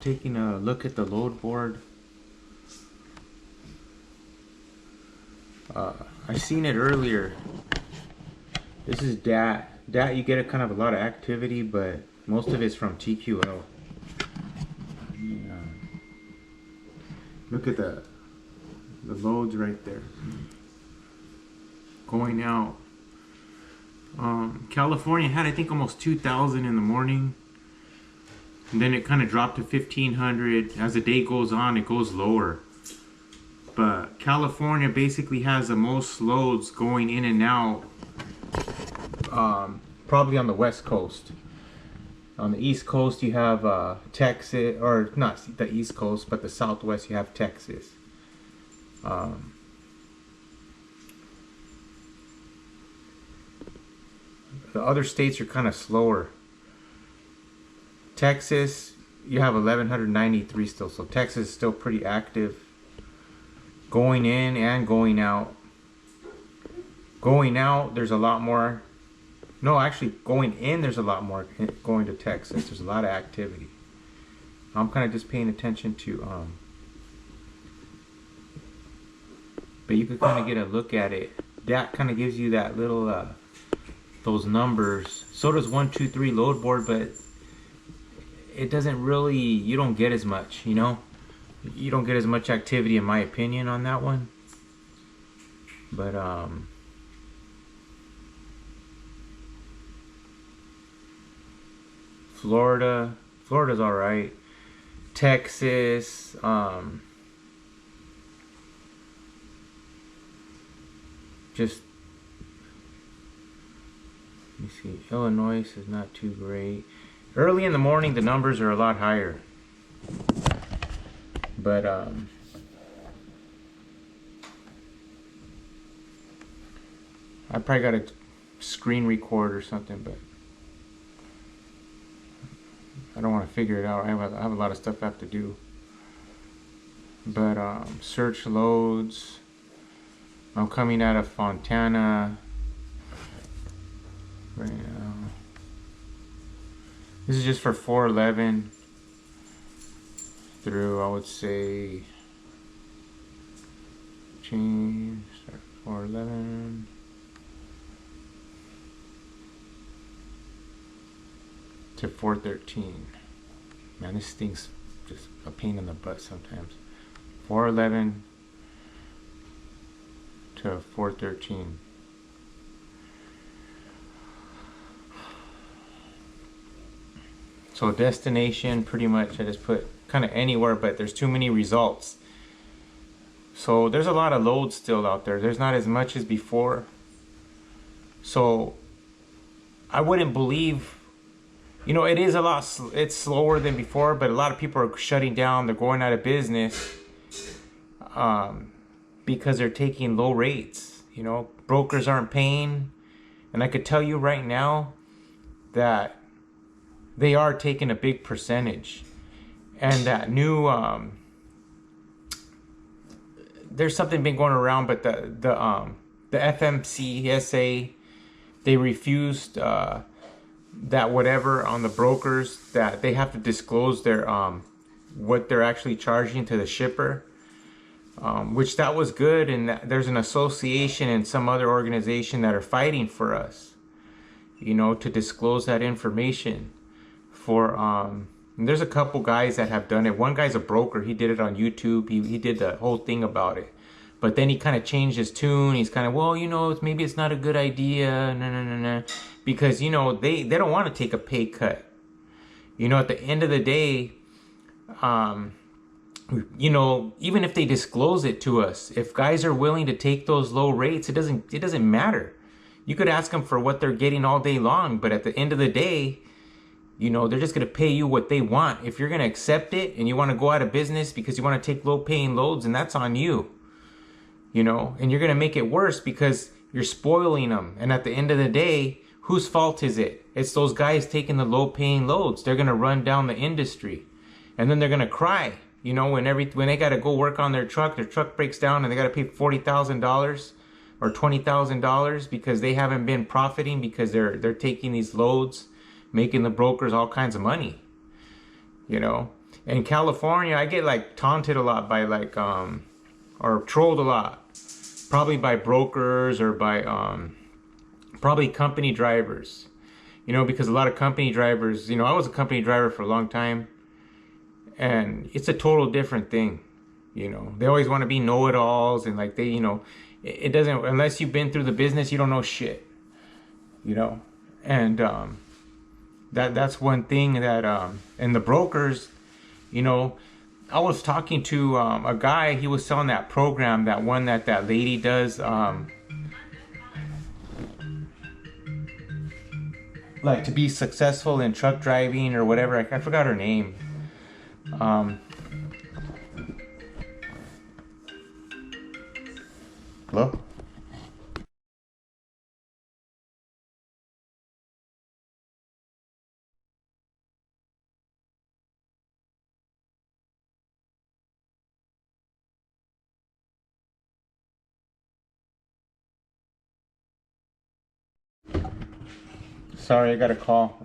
Taking a look at the load board. I seen it earlier. This is DAT. DAT, you get a kind of a lot of activity, but most of it's from TQL. Look at the loads right there. Going out. California had, I think, almost 2,000 in the morning. And then it kind of dropped to 1,500. As the day goes on, it goes lower. But California basically has the most loads going in and out, probably on the West Coast. On the East Coast, you have Texas, or not the East Coast, but the Southwest, you have Texas. The other states are kind of slower. Texas, you have 1,193 still, so Texas is still pretty active. Going in and going out. Going out, there's a lot more. No, actually, going in, there's a lot more going to Texas. There's a lot of activity. I'm kind of just paying attention to, but you could kind of get a look at it. That kind of gives you that little, those numbers. So does 1, 2, 3 load board, but it doesn't really, you don't get as much, you know? You don't get as much activity, in my opinion, on that one. But Florida's all right. Texas, just, let me see, Illinois is not too great. Early in the morning, the numbers are a lot higher. But I probably got to screen record or something, but I don't want to figure it out. I have a lot of stuff I have to do. But search loads. I'm coming out of Fontana right now. This is just for 411 through, I would say, change, start 411 to 413. Man, this thing's just a pain in the butt sometimes. 411 to 413. So destination, pretty much I just put kind of anywhere, but there's too many results. So there's a lot of loads still out there. There's not as much as before. So I wouldn't believe, you know, it is a lot, it's slower than before, but a lot of people are shutting down. They're going out of business because they're taking low rates. You know, brokers aren't paying. And I could tell you right now that they are taking a big percentage. And that new, there's something been going around, but the FMCSA, they refused that whatever on the brokers, that they have to disclose their what they're actually charging to the shipper, which that was good. And there's an association and some other organization that are fighting for us, you know, to disclose that information. For and there's a couple guys that have done it. One guy's a broker. He did it on YouTube. He did the whole thing about it. But then he kind of changed his tune. He's kind of, well, you know, maybe it's not a good idea. No. Because, you know, they don't want to take a pay cut. You know, at the end of the day, you know, even if they disclose it to us, if guys are willing to take those low rates, it doesn't matter. You could ask them for what they're getting all day long, but at the end of the day, you know, they're just going to pay you what they want. If you're going to accept it and you want to go out of business because you want to take low paying loads, and that's on you, you know, and you're going to make it worse because you're spoiling them. And at the end of the day, whose fault is it? It's those guys taking the low paying loads. They're going to run down the industry, and then they're going to cry, you know, when they got to go work on their truck breaks down and they got to pay $40,000 or $20,000 because they haven't been profiting because they're taking these loads, making the brokers all kinds of money, you know. In California, I get like taunted a lot by like or trolled a lot, probably by brokers or by probably company drivers. You know, because a lot of company drivers, you know, I was a company driver for a long time, and it's a total different thing. You know, they always want to be know-it-alls, and like they, you know, it doesn't, unless you've been through the business, you don't know shit. You know, and that's one thing that and the brokers, you know, I was talking to a guy. He was selling that program, that one that lady does, like to be successful in truck driving or whatever. I forgot her name. Hello? Sorry, I got a call.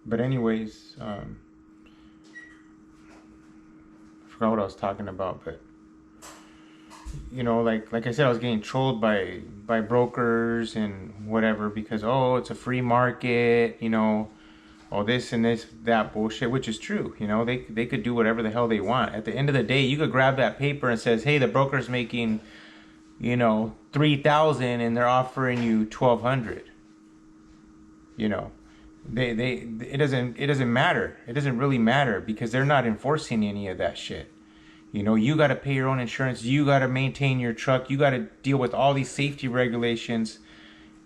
But anyways, I forgot what I was talking about, but you know, like I said, I was getting trolled by brokers and whatever because, oh, it's a free market, you know, oh, this and this, that bullshit, which is true. You know, they could do whatever the hell they want. At the end of the day, you could grab that paper and says, hey, the broker's making, you know, 3,000 and they're offering you 1,200. You know, it doesn't matter. It doesn't really matter because they're not enforcing any of that shit. You know, you got to pay your own insurance. You got to maintain your truck. You got to deal with all these safety regulations,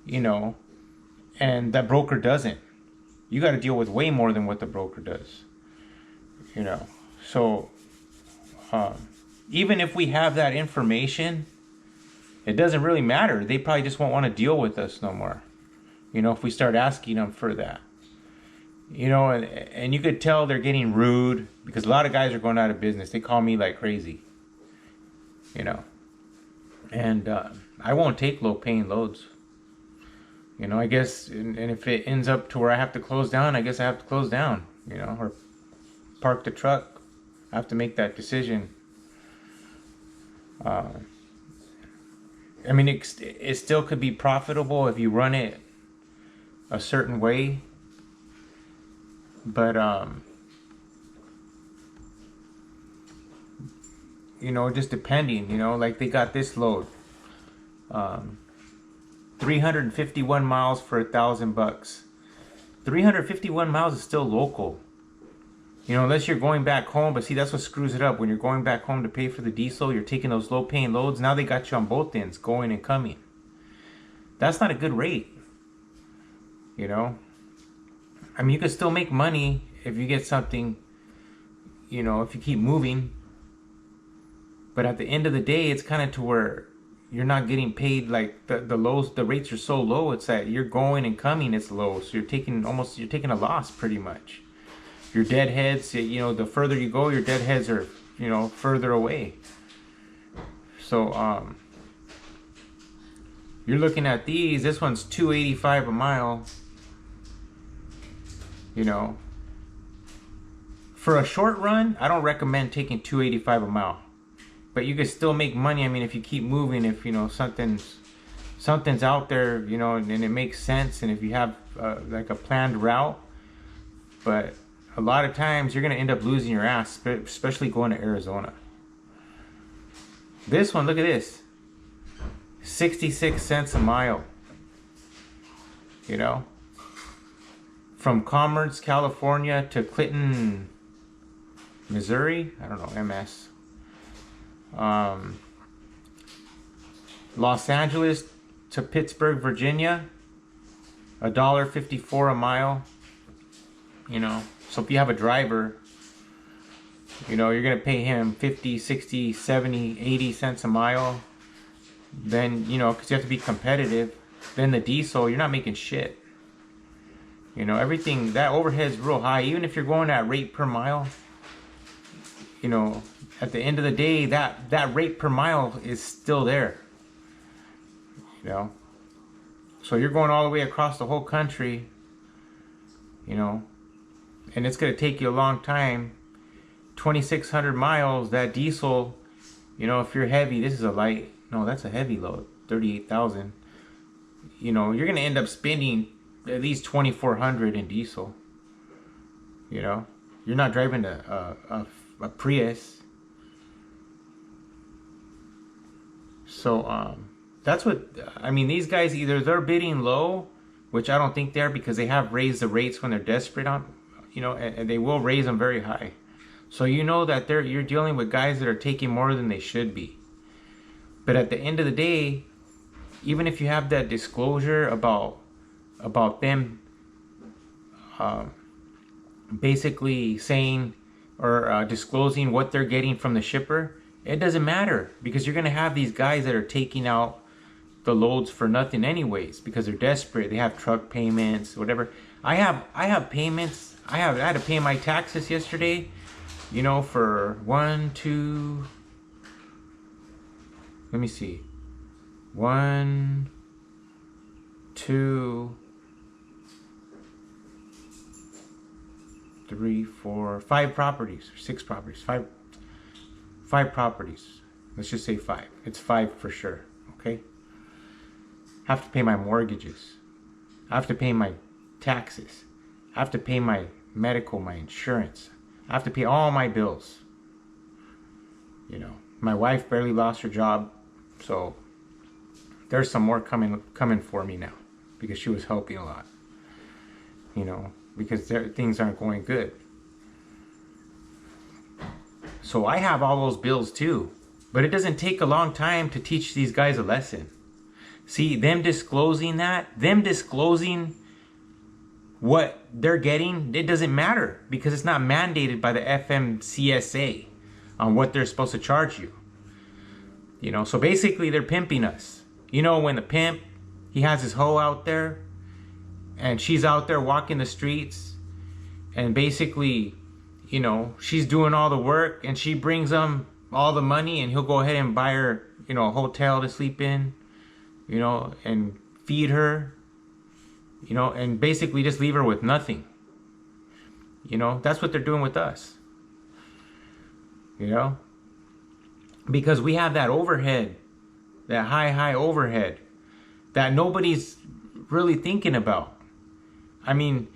you know, and that broker doesn't. You got to deal with way more than what the broker does, you know. So even if we have that information, it doesn't really matter. They probably just won't want to deal with us no more, you know, if we start asking them for that. You know, and you could tell they're getting rude because a lot of guys are going out of business. They call me like crazy, you know, and I won't take low paying loads. You know, I guess, and if it ends up to where I have to close down, I guess I have to close down, you know, or park the truck. I have to make that decision. I mean, it still could be profitable if you run it a certain way. But, you know, just depending, you know, like they got this load, 351 miles for $1,000. 351 miles is still local, you know, unless you're going back home. But see, that's what screws it up. When you're going back home to pay for the diesel, you're taking those low paying loads. Now they got you on both ends, going and coming. That's not a good rate, you know. I mean, you can still make money if you get something, you know, if you keep moving. But at the end of the day, it's kind of to where you're not getting paid. Like the lows, the rates are so low. It's that you're going and coming, it's low. So you're taking a loss pretty much. Your deadheads, you know, the further you go, your deadheads are, you know, further away. So you're looking at these. This one's $285 a mile. You know, for a short run, I don't recommend taking $285 a mile, but you can still make money. I mean, if you keep moving, if you know something's out there, you know, and it makes sense, and if you have like a planned route. But a lot of times you're gonna end up losing your ass, especially going to Arizona. This one, look at this, 66 cents a mile. You know. From Commerce, California to Clinton, Missouri. I don't know, MS. Los Angeles to Pittsburgh, Virginia. $1.54 a mile. You know, so if you have a driver, you know, you're going to pay him 50, 60, 70, 80 cents a mile. Then, you know, because you have to be competitive. Then the diesel, you're not making shit. You know, everything, that overhead's real high. Even if you're going at rate per mile, you know, at the end of the day, that rate per mile is still there. You know, so you're going all the way across the whole country, you know, and it's going to take you a long time. 2,600 miles, that diesel, you know, if you're heavy, this is a light, no, that's a heavy load, 38,000. You know, you're going to end up spending at least 2,400 in diesel. You know, you're not driving a Prius. So, that's what, I mean, these guys, either they're bidding low, which I don't think they're, because they have raised the rates when they're desperate on, you know, and they will raise them very high. So you know that you're dealing with guys that are taking more than they should be. But at the end of the day, even if you have that disclosure about them basically saying or disclosing what they're getting from the shipper, it doesn't matter, because you're going to have these guys that are taking out the loads for nothing anyways, because they're desperate. They have truck payments, whatever. I have payments. I had to pay my taxes yesterday, you know, for 1, 2, let me see, 1, 2, 3, 4, 5 properties, 6 properties, 5 properties. Let's just say 5. It's 5 for sure. Okay. I have to pay my mortgages. I have to pay my taxes. I have to pay my medical, my insurance. I have to pay all my bills. You know, my wife barely lost her job, so there's some more coming for me now, because she was helping a lot. You know, because things aren't going good. So I have all those bills too, but it doesn't take a long time to teach these guys a lesson. See, them disclosing what they're getting, it doesn't matter, because it's not mandated by the FMCSA on what they're supposed to charge you. You know, so basically they're pimping us. You know, when the pimp, he has his hoe out there, and she's out there walking the streets, and basically, you know, she's doing all the work, and she brings him all the money, and he'll go ahead and buy her, you know, a hotel to sleep in, you know, and feed her, you know, and basically just leave her with nothing. You know, that's what they're doing with us. You know, because we have that overhead, that high overhead that nobody's really thinking about. I mean,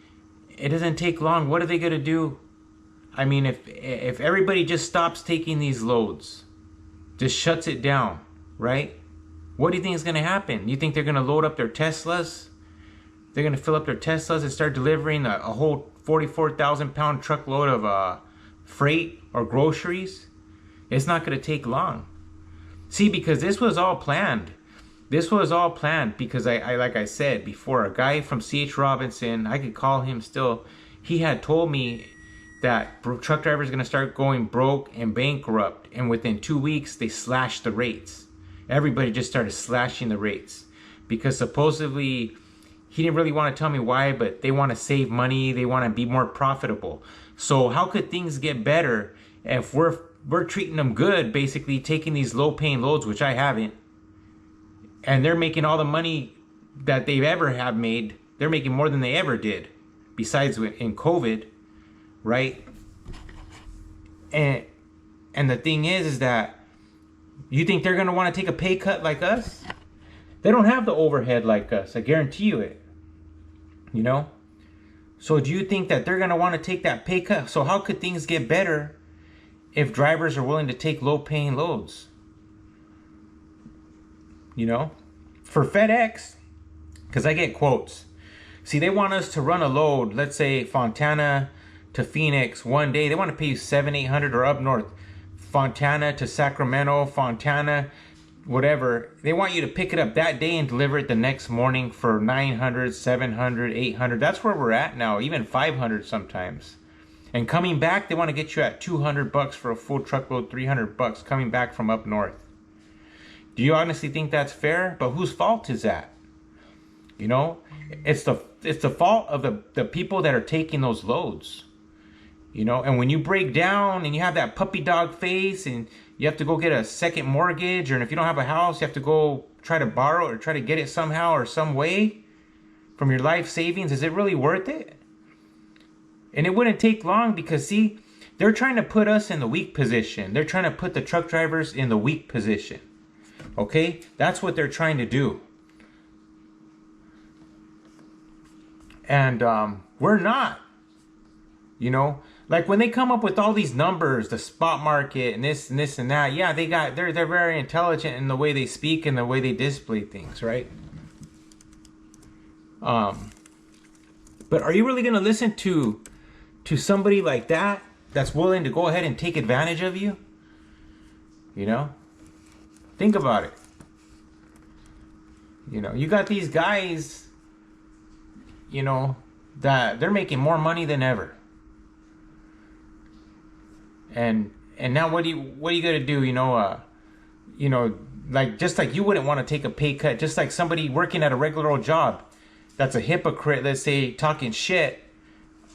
it doesn't take long. What are they going to do? I mean, if everybody just stops taking these loads, just shuts it down, right? What do you think is going to happen? You think they're going to load up their Teslas? They're going to fill up their Teslas and start delivering a whole 44,000 pound truckload of freight or groceries? It's not going to take long. See, because this was all planned. This was all planned because I like I said before, a guy from C.H. Robinson, I could call him still, he had told me that truck drivers are going to start going broke and bankrupt. And within 2 weeks, they slashed the rates. Everybody just started slashing the rates because supposedly, he didn't really want to tell me why, but they want to save money. They want to be more profitable. So how could things get better if we're treating them good, basically taking these low-paying loads, which I haven't, and they're making all the money that they've ever have made. They're making more than they ever did, besides in COVID, right? And the thing is that you think they're going to want to take a pay cut like us? They don't have the overhead like us. I guarantee you it. You know? So do you think that they're going to want to take that pay cut? So how could things get better if drivers are willing to take low-paying loads? You know? For FedEx, because I get quotes. See, they want us to run a load, let's say Fontana to Phoenix one day. They want to pay you $700, $800, or up north. Fontana to Sacramento, Fontana, whatever. They want you to pick it up that day and deliver it the next morning for $900, $700, $800. That's where we're at now, even $500 sometimes. And coming back, they want to get you at $200 for a full truckload, $300 coming back from up north. Do you honestly think that's fair? But whose fault is that? You know, it's the fault of the people that are taking those loads. You know, and when you break down and you have that puppy dog face and you have to go get a second mortgage, or if you don't have a house, you have to go try to borrow or try to get it somehow or some way from your life savings, is it really worth it? And it wouldn't take long because, see, they're trying to put us in the weak position. They're trying to put the truck drivers in the weak position. Okay? That's what they're trying to do. And we're not. You know? Like when they come up with all these numbers, the spot market and this and that, yeah, they're very intelligent in the way they speak and the way they display things, right? But are you really gonna listen to somebody like that that's willing to go ahead and take advantage of you? You know? Think about it. You know, you got these guys, you know, that they're making more money than ever. And now what do you gotta do? You know, like just like you wouldn't want to take a pay cut, just like somebody working at a regular old job that's a hypocrite, let's say, talking shit.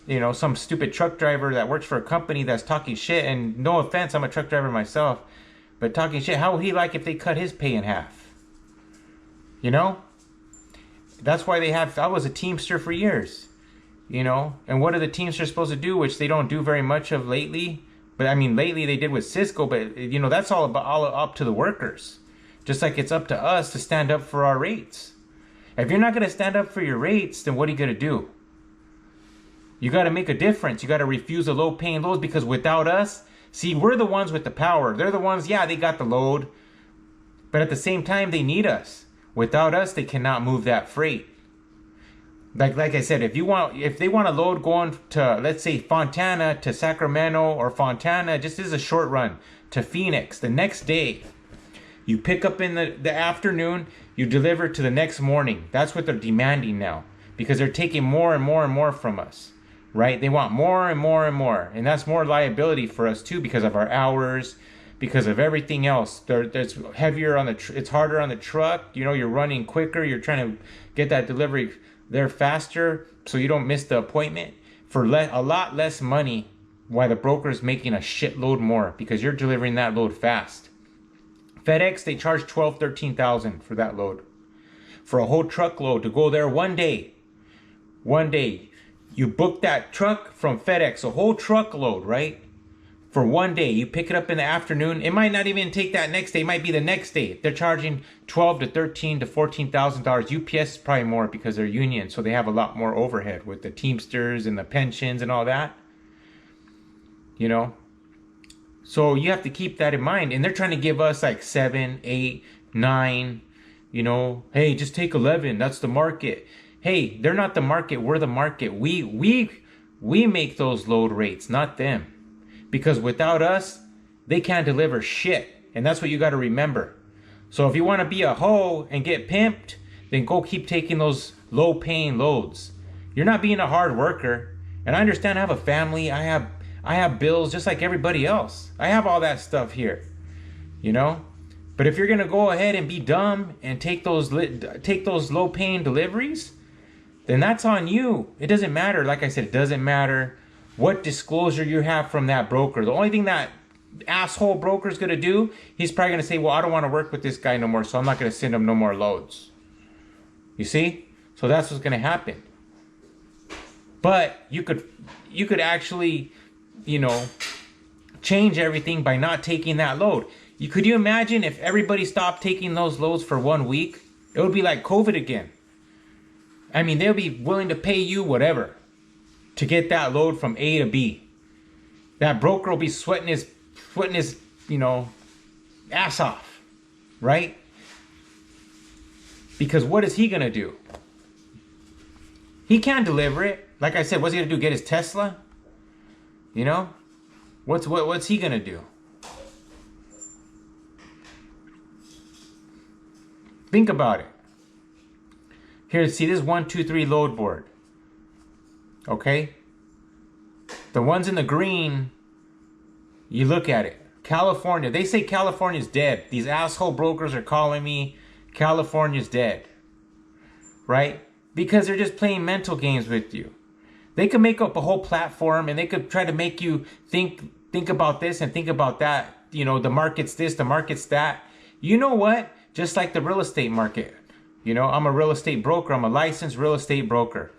You know, some stupid truck driver that works for a company that's talking shit, and no offense, I'm a truck driver myself, but talking shit, how would he like if they cut his pay in half? You know? That's why I was a Teamster for years, you know? And what are the Teamsters supposed to do, which they don't do very much of lately? But I mean, lately they did with Cisco, but you know, that's all up to the workers. Just like it's up to us to stand up for our rates. If you're not going to stand up for your rates, then what are you going to do? You got to make a difference. You got to refuse the low paying loads, because without us, see, we're the ones with the power. They're the ones, yeah, they got the load, but at the same time, they need us. Without us, they cannot move that freight. Like I said, if they want a load going to, let's say, Fontana to Sacramento, or Fontana, just as a short run to Phoenix, the next day, you pick up in the afternoon, you deliver to the next morning. That's what they're demanding now, because they're taking more and more and more from us, right? They want more and more and more, and that's more liability for us too, because of our hours, because of everything else. It's heavier on it's harder on the truck. You know, you're running quicker. You're trying to get that delivery there faster, so you don't miss the appointment for a lot less money. Why the broker is making a shitload more, because you're delivering that load fast. FedEx, they charge $12,000-13,000 for that load, for a whole truckload to go there one day. One day, you book that truck from FedEx, a whole truckload, right? For one day, you pick it up in the afternoon. It might not even take that next day. It might be the next day. They're charging $12,000 to $13,000 to $14,000. UPS is probably more because they're union, so they have a lot more overhead with the Teamsters and the pensions and all that. You know, so you have to keep that in mind. And they're trying to give us like 7, 8, 9. You know, hey, just take 11. That's the market. Hey, they're not the market. We're the market. We make those load rates, not them. Because without us, they can't deliver shit. And that's what you got to remember. So if you want to be a hoe and get pimped, then go keep taking those low paying loads. You're not being a hard worker. And I understand I have a family. I have bills just like everybody else. I have all that stuff here, you know? But if you're going to go ahead and be dumb and take those low paying deliveries, then that's on you. It doesn't matter. Like I said, it doesn't matter what disclosure you have from that broker. The only thing that asshole broker is going to do, he's probably going to say, well, I don't want to work with this guy no more, so I'm not going to send him no more loads. You see? So that's what's going to happen. But you could actually, you know, change everything by not taking that load. Could you imagine if everybody stopped taking those loads for 1 week? It would be like COVID again. I mean, they'll be willing to pay you whatever to get that load from A to B. That broker will be sweating his, you know, ass off, right? Because what is he gonna do? He can't deliver it. Like I said, what's he gonna do? Get his Tesla? You know, what's he gonna do? Think about it. Here, see this 1, 2, 3 load board. Okay? The ones in the green, you look at it. California, they say California's dead. These asshole brokers are calling me California's dead. Right? Because they're just playing mental games with you. They could make up a whole platform and they could try to make you think about this and think about that. You know, the market's this, the market's that. You know what? Just like the real estate market. You know, I'm a real estate broker. I'm a licensed real estate broker.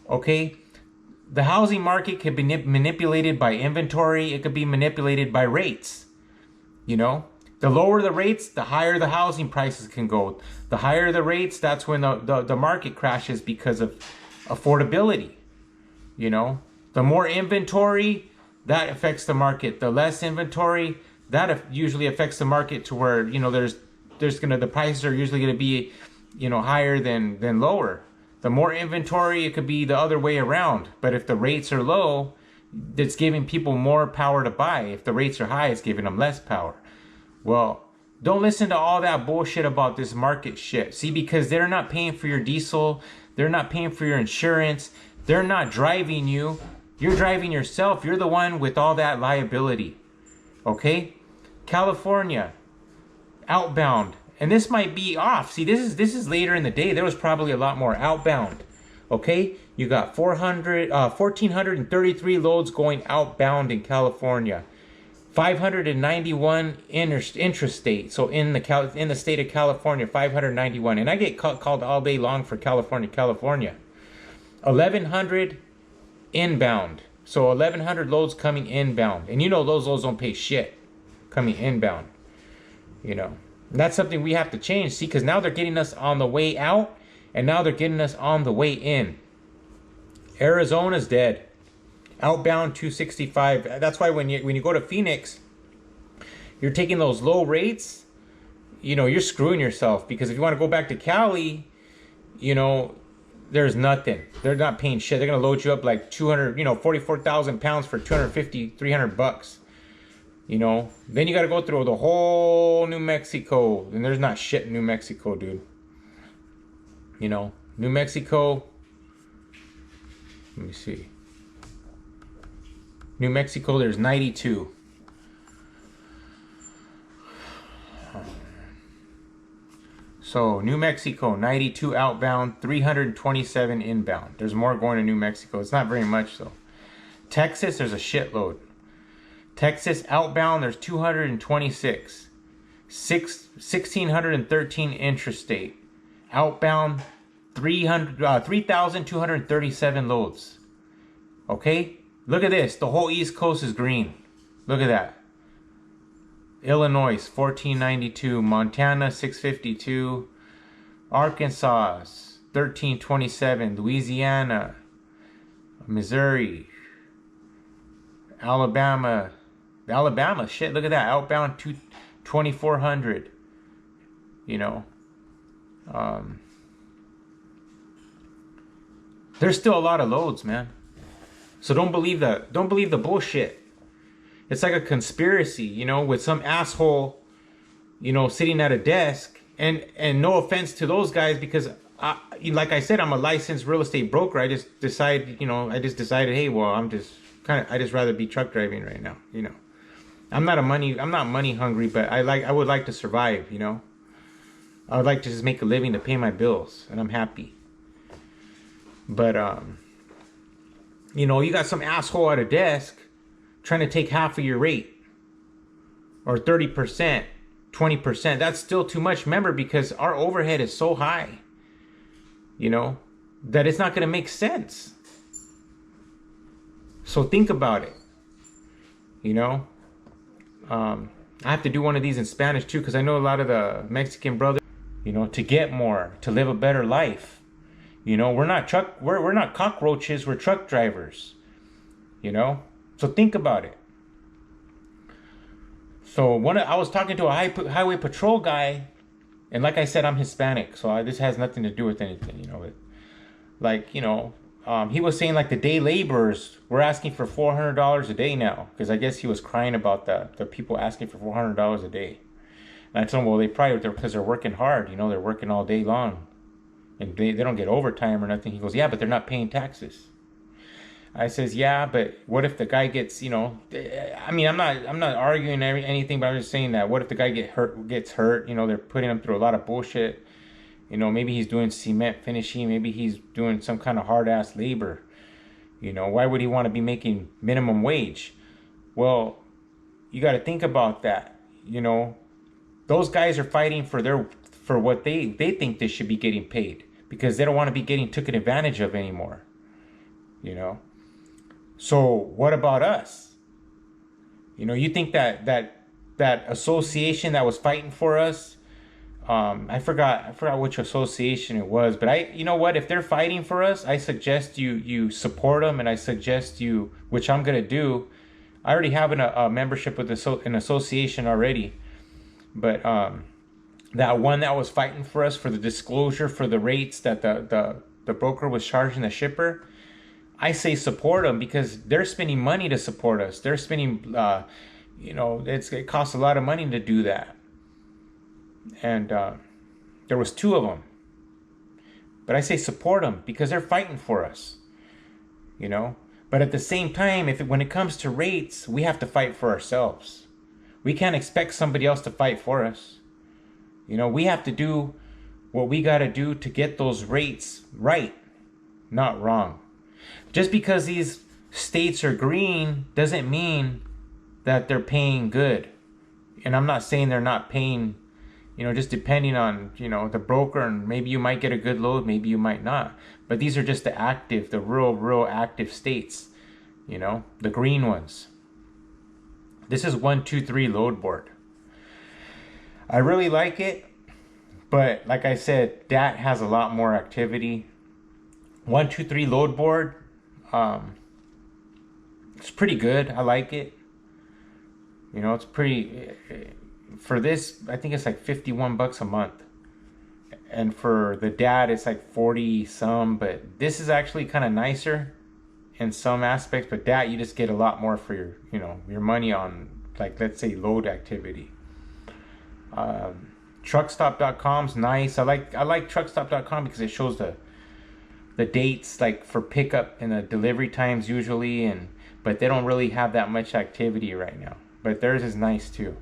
Okay? the housing market could be manipulated by inventory. It could be manipulated by rates. You know, the lower the rates, the higher the housing prices can go. The higher the rates, that's when the market crashes because of affordability. You know, the more inventory, that affects the market. The less inventory, that usually affects the market to where, you know, the prices are usually going to be, you know, higher than lower. The more inventory, it could be the other way around. But if the rates are low, it's giving people more power to buy. If the rates are high, it's giving them less power. Well, don't listen to all that bullshit about this market shit. See, because they're not paying for your diesel. They're not paying for your insurance. They're not driving you. You're driving yourself. You're the one with all that liability. Okay? California, outbound. And this might be off. See, this is later in the day. There was probably a lot more outbound. Okay? You got 1,433 loads going outbound in California. 591 intrastate. So in the state of California, 591. And I get called all day long for California. 1,100 inbound. So 1,100 loads coming inbound. And you know those loads don't pay shit coming inbound. You know. And that's something we have to change. See, because now they're getting us on the way out, and now they're getting us on the way in. Arizona's dead. Outbound 265. That's why when you go to Phoenix, you're taking those low rates. You know, you're screwing yourself, because if you want to go back to Cali, you know, there's nothing. They're not paying shit. They're gonna load you up like 200, you know, 44,000 pounds for 250, 300 bucks. You know, then you got to go through the whole New Mexico, and there's not shit in New Mexico, dude. You know, New Mexico. Let me see. New Mexico, there's 92. So New Mexico, 92 outbound, 327 inbound. There's more going to New Mexico. It's not very much though. Texas, there's a shitload. Texas outbound, there's 226. 1,613 intrastate. Outbound, 3,237 loads. Okay? Look at this. The whole East Coast is green. Look at that. Illinois, 1,492. Montana, 652. Arkansas, 1,327. Louisiana. Missouri. Alabama, shit, look at that. Outbound 2,400. You know. There's still a lot of loads, man. So don't believe the bullshit. It's like a conspiracy, you know, with some asshole, you know, sitting at a desk. And no offense to those guys, because like I said, I'm a licensed real estate broker. I just decided, hey, well, I just rather be truck driving right now, you know. I'm not money hungry, but I would like to survive, you know. I would like to just make a living to pay my bills, and I'm happy. But you know, you got some asshole at a desk trying to take half of your rate, or 30%, 20%. That's still too much. Remember, because our overhead is so high, you know, that it's not going to make sense. So think about it. You know, I have to do one of these in Spanish too, because I know a lot of the Mexican brothers, you know, to get more, to live a better life. You know, we're not cockroaches, we're truck drivers. You know, so think about it. So I was talking to a highway patrol guy, and like I said, I'm Hispanic, so this has nothing to do with anything, you know. Like, you know, he was saying like the day laborers were asking for $400 a day now, because I guess he was crying about the people asking for $400 a day. And I told him, well, they probably, because they're working hard, you know, they're working all day long, and they don't get overtime or nothing. He goes, yeah, but they're not paying taxes. I says, yeah, but what if the guy gets, you know, I mean, I'm not arguing anything, but I'm just saying that what if the guy gets hurt, you know, they're putting him through a lot of bullshit. You know, maybe he's doing cement finishing, maybe he's doing some kind of hard ass labor. You know, why would he want to be making minimum wage? Well, you got to think about that. You know, those guys are fighting for what they think they should be getting paid, because they don't want to be getting taken advantage of anymore. You know, So what about us? You know, you think that association that was fighting for us, I forgot which association it was, but you know what? If they're fighting for us, I suggest you support them, and I suggest you, which I'm gonna do. I already have a membership with an association already, but that one that was fighting for us for the disclosure for the rates that the broker was charging the shipper, I say support them because they're spending money to support us. They're spending, you know, it costs a lot of money to do that. And there was two of them. But I say support them because they're fighting for us, you know. But at the same time, when it comes to rates, we have to fight for ourselves. We can't expect somebody else to fight for us. You know, we have to do what we got to do to get those rates right, not wrong. Just because these states are green doesn't mean that they're paying good. And I'm not saying they're not paying, you know, just depending on, you know, the broker, and maybe you might get a good load, maybe you might not. But these are just the real active states, you know, the green ones. This is 123 load board. I really like it, but like I said, that has a lot more activity. 123 load board, it's pretty good. I like it. You know, it's pretty, for this, I think it's like 51 bucks a month. And for the dad, it's like 40 some, but this is actually kind of nicer in some aspects, but that you just get a lot more for your, you know, your money on, like, let's say load activity. Truckstop.com's nice. I like truckstop.com because it shows the dates, like for pickup and the delivery times usually, but they don't really have that much activity right now. But theirs is nice too.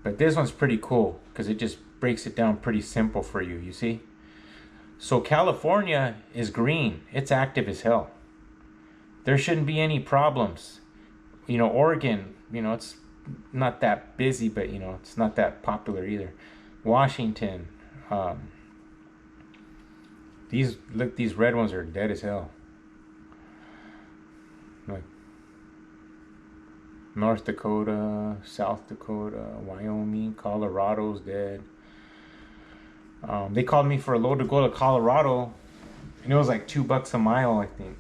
But this one's pretty cool because it just breaks it down pretty simple for you, you see? So California is green. It's active as hell. There shouldn't be any problems. You know, Oregon, you know, it's not that busy, but, you know, it's not that popular either. Washington, these red ones are dead as hell. Like North Dakota, South Dakota, Wyoming, Colorado's dead. They called me for a load to go to Colorado, and it was like $2 a mile, I think.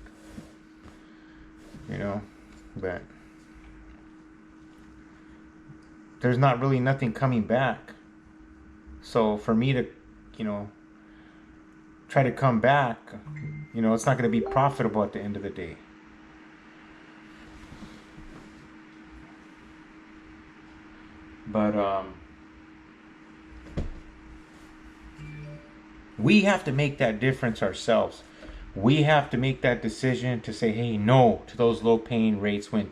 You know, but there's not really nothing coming back. So for me to, you know, try to come back, you know, it's not going to be profitable at the end of the day. But we have to make that difference ourselves. We have to make that decision to say, hey, no to those low paying rates. When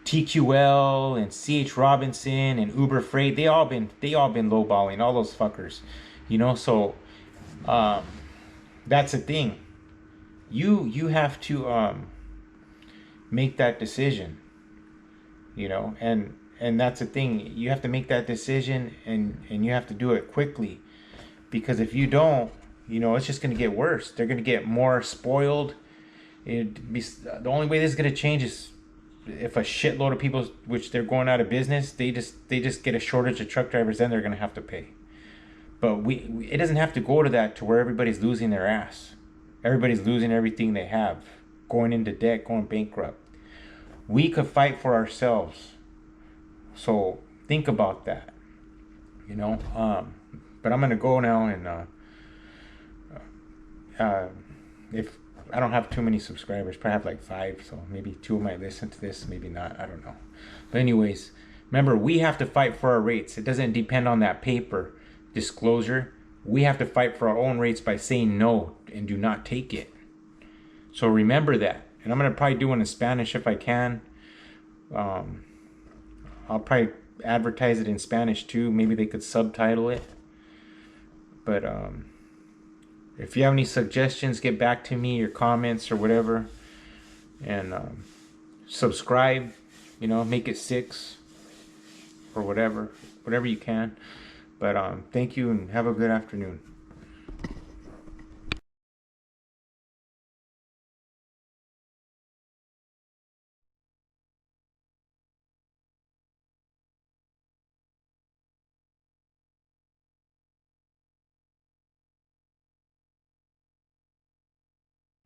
TQL and CH Robinson and Uber Freight, they all been lowballing, all those fuckers, you know. So that's the thing. You have to make that decision, you know, and that's the thing. You have to make that decision, and you have to do it quickly, because if you don't, you know, it's just going to get worse. They're going to get more spoiled. The only way this is going to change is if a shitload of people, which they're going out of business, they just get a shortage of truck drivers, then they're going to have to pay. But it doesn't have to go to that, to where everybody's losing their ass. Everybody's losing everything they have, going into debt, going bankrupt. We could fight for ourselves. So think about that, you know. But I'm going to go now, and if I don't have too many subscribers, probably have like 5, so maybe 2 might listen to this, maybe not, I don't know. But anyways, remember, we have to fight for our rates. It doesn't depend on that paper disclosure. We have to fight for our own rates by saying no and do not take it. So remember that. And I'm going to probably do one in Spanish if I can. I'll probably advertise it in Spanish too. Maybe they could subtitle it. But if you have any suggestions, get back to me, your comments or whatever. And subscribe, you know, make it 6 or whatever you can. But thank you, and have a good afternoon.